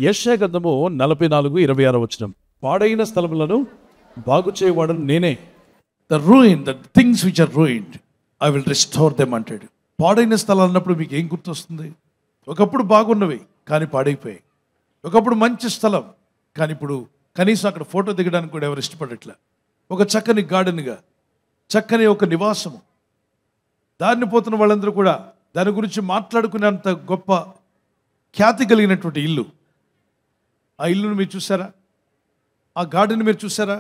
యెషయా గ్రంథము 44:26 పాడైన స్థలములను బాగు చేయవాడను నేనే. the things which are ruined, I will restore them అంటాడు. పాడైన స్థలాలు అన్నప్పుడు మీకు ఏం గుర్తొస్తుంది? ఒకప్పుడు బాగున్నవి కానీ పాడైపోయాయి. ఒకప్పుడు మంచి స్థలం కానీ ఇప్పుడు కనీసం అక్కడ ఫోటో దిగడానికి కూడా ఎవరు ఇష్టపడట్లే. ఒక చక్కని గార్డెన్గా, చక్కని ఒక నివాసము, దారిని పోతున్న వాళ్ళందరూ కూడా దాని గురించి మాట్లాడుకునేంత గొప్ప ఖ్యాతి కలిగినటువంటి ఇల్లు. ఆ ఇల్లును మీరు చూసారా? ఆ గార్డెన్ మీరు చూసారా?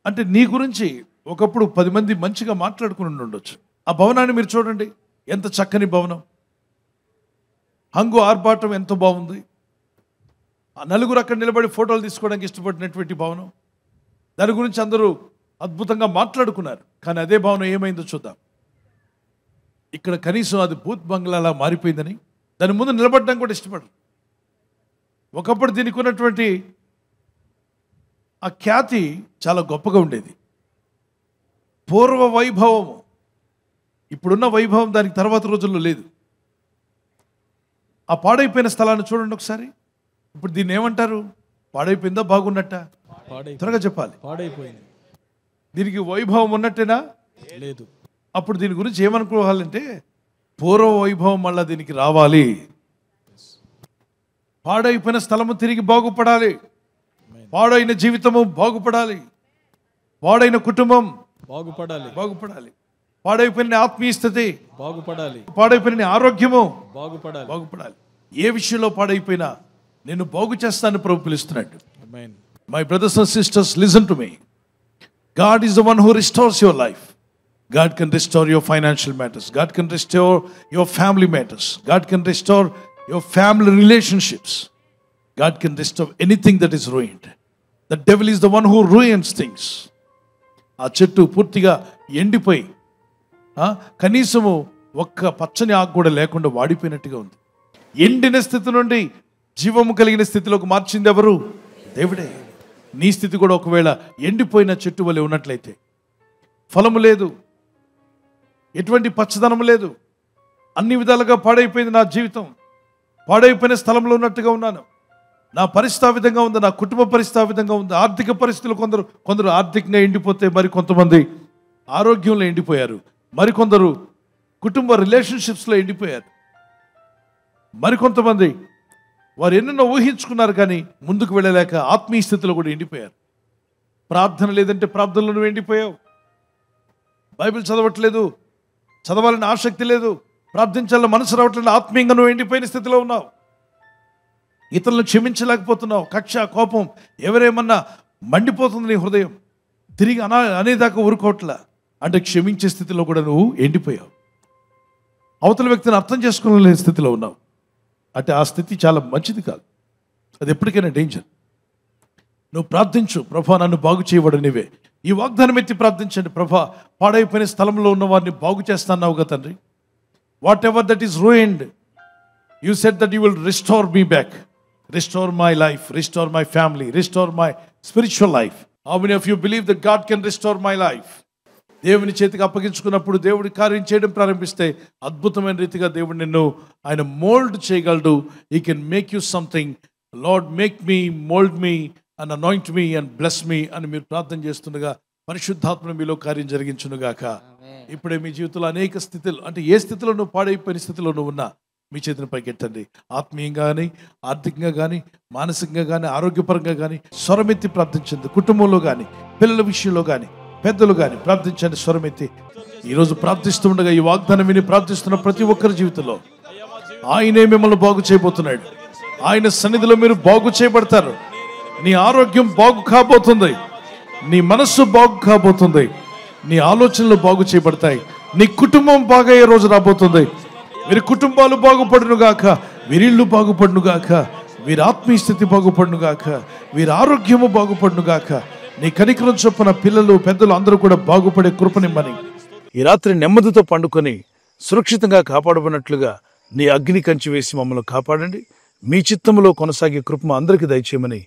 అంటే నీ గురించి ఒకప్పుడు 10 మంది మంచిగా మాట్లాడుకుని ఉండొచ్చు. ఆ భవనాన్ని మీరు చూడండి, ఎంత చక్కని భవనం, హంగు ఆర్భాటం ఎంతో బాగుంది. ఆ నలుగురు అక్కడ నిలబడి ఫోటోలు తీసుకోవడానికి ఇష్టపడినటువంటి భవనం, దాని గురించి అందరూ అద్భుతంగా మాట్లాడుకున్నారు. కానీ అదే భవనం ఏమైందో చూద్దాం. ఇక్కడ కనీసం అది భూత్ బంగ్లాలా మారిపోయిందని దాని ముందు నిలబడడం కూడా ఇష్టపడరు. ఒకప్పుడు దీనికి ఉన్నటువంటి ఆ ఖ్యాతి చాలా గొప్పగా ఉండేది. పూర్వ వైభవము, ఇప్పుడున్న వైభవం దానికి తర్వాత రోజుల్లో లేదు. ఆ పాడైపోయిన స్థలాన్ని చూడండి ఒకసారి. ఇప్పుడు దీన్ని ఏమంటారు? పాడైపోయిందా బాగున్నట్ట? త్వరగా చెప్పాలి. పాడైపోయింది. దీనికి వైభవం ఉన్నట్టేనా? లేదు. అప్పుడు దీని గురించి ఏమనుకోవాలంటే పూర్వ వైభవం మళ్ళా దీనికి రావాలి. పాడైపోయిన స్థలము తిరిగి బాగుపడాలి. పాడైన జీవితము బాగుపడాలి. పాడైన కుటుంబం బాగుపడాలి. పాడైపోయిన ఆత్మీయ స్థితి బాగుపడాలి. పాడైపోయిన ఆరోగ్యము బాగుపడాలి. ఏ విషయంలో పాడైపోయినా నేను బాగు చేస్తాను ప్రభు పిలుస్తున్నాడు. My brothers and sisters, listen to me. God is the one who restores your life. God can restore your financial matters. God can restore your family matters. God can restore your family relationships. God can restore anything that is ruined. The devil is the one who ruins things. ఆ చెట్టు పూర్తిగా ఎండిపోయి కనీసము ఒక్క పచ్చని ఆకు కూడా లేకుండా వాడిపోయినట్టుగా ఉంది. ఎండిన స్థితి నుండి జీవము కలిగిన స్థితిలోకి మార్చింది ఎవరు? దేవుడే. నీ స్థితి కూడా ఒకవేళ ఎండిపోయిన చెట్టు వలె ఉన్నట్లయితే, ఫలము లేదు, ఎటువంటి పచ్చదనం లేదు, అన్ని విధాలుగా పాడైపోయింది నా జీవితం, పాడైపోయిన స్థలంలో ఉన్నట్టుగా ఉన్నాను, నా పరిస్థితి ఆ విధంగా ఉంది, నా కుటుంబ పరిస్థితి ఆ విధంగా ఉంది, ఆర్థిక పరిస్థితులు కొందరు ఆర్థికంగా ఎండిపోతే మరి కొంతమంది ఆరోగ్యంలో ఎండిపోయారు, మరికొందరు కుటుంబ రిలేషన్షిప్స్లో ఎండిపోయారు, మరికొంతమంది వారు ఎన్నెన్నో ఊహించుకున్నారు కానీ ముందుకు వెళ్ళలేక ఆత్మీయ స్థితిలో కూడా ఎండిపోయారు. ప్రార్థన లేదంటే ప్రార్థనలో నువ్వు ఎండిపోయావు. బైబిల్ చదవట్లేదు, చదవాలని ఆసక్తి లేదు, ప్రార్థించాలని మనసు రావట్లేదు, ఆత్మీయంగా నువ్వు ఎండిపోయిన స్థితిలో ఉన్నావు. ఇతరులను క్షమించలేకపోతున్నావు. కక్ష, కోపం, ఎవరేమన్నా మండిపోతుంది నీ హృదయం. తిరిగి అనేదాకా ఊరుకోవట్లా. అంటే క్షమించే స్థితిలో కూడా నువ్వు ఎండిపోయావు. అవతల వ్యక్తిని అర్థం చేసుకోలేని స్థితిలో ఉన్నావు. అంటే ఆ స్థితి చాలా మంచిది కాదు. అది ఎప్పటికైనా డేంజర్. నువ్వు ప్రార్థించు, ప్రభా నన్ను బాగు చేయబడు నీవే. ఈ వాగ్దానం ఎత్తి ప్రార్థించండి. ప్రభా, పాడైపోయిన స్థలంలో ఉన్న వారిని బాగు చేస్తాన్నావుగా తండ్రి. What ever that is ruined, you said that you will restore me back. Restore my life, restore my family, restore my spiritual life. How many of you believe that God can restore my life? దేవుని చేతికి అప్పగించుకున్నప్పుడు దేవుడి కార్యం చేయడం ప్రారంభిస్తే అద్భుతమైన రీతిగా దేవుడు నిన్ను ఆయన మోల్డ్ చేయగలడు. He can make you something. Lord, make me, mold me and anoint me and bless me అని మీరు ప్రార్థన చేస్తుండగా పరిశుద్ధాత్మ మీలో కార్యం జరిగించునుగాక. ఇప్పుడే మీ జీవితంలో అనేక స్థితులు, అంటే ఏ స్థితిలో నువ్వు పాడైపోయిన స్థితిలో నువ్వు ఉన్నా మీ చేతిని పైకెట్టండి. ఆత్మీయంగా కానీ, ఆర్థికంగా కానీ, మానసికంగా కానీ, ఆరోగ్యపరంగా కానీ స్వరమెత్తి ప్రార్థించండి. కుటుంబంలో కానీ, పిల్లల విషయంలో కానీ, పెద్దలు కానీ ప్రార్థించండి స్వరమెత్తి. ఈరోజు ప్రార్థిస్తుండగా ఈ వాగ్దానం విని ప్రార్థిస్తున్న ప్రతి ఒక్కరి జీవితంలో ఆయనే మిమ్మల్ని బాగు చేయబోతున్నాడు. ఆయన సన్నిధిలో మీరు బాగు చేయబడతారు. నీ ఆరోగ్యం బాగు కాబోతుంది, నీ మనస్సు బాగు కాబోతుంది, నీ ఆలోచనలు బాగు చేయబడతాయి, నీ కుటుంబం బాగయ్యే రోజు రాబోతుంది. వీరి కుటుంబాలు బాగుపడునుగాక, వీరిళ్ళు బాగుపడునుగాక, వీరి ఆత్మీయ స్థితి బాగుపడునుగాక, వీరి ఆరోగ్యము బాగుపడునుగాక. నీ కనికరం చొప్పున పిల్లలు, పెద్దలు అందరూ కూడా బాగుపడే కృపనిమ్మని ఈ రాత్రి నెమ్మదితో పండుకొని సురక్షితంగా కాపాడబడినట్లుగా నీ అగ్ని కంచి వేసి మమ్మల్ని కాపాడండి. మీ చిత్తములో కొనసాగే కృప అందరికీ దయచేయమని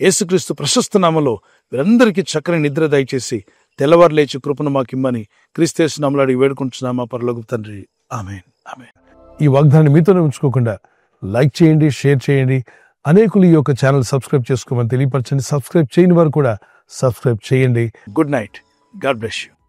యేసుక్రీస్తు ప్రశస్త నామములో వీరందరికీ చక్కని నిద్ర దయచేసి తెల్లవారు లేచి కృపను మాకిమ్మని క్రీస్తు నామములో అడిగి వేడుకుంటున్నామా పరలోకపు తండ్రి. ఆమేన్. ఆమేన్. ఈ వాగ్దానాన్ని మీతోనే ఉంచుకోకుండా లైక్ చేయండి, షేర్ చేయండి. అనేకులు ఈ యొక్క ఛానల్ సబ్స్క్రైబ్ చేసుకోమని తెలియపరచండి. సబ్స్క్రైబ్ చేయని వారు కూడా సబ్స్క్రైబ్ చేయండి. Good night. God bless you.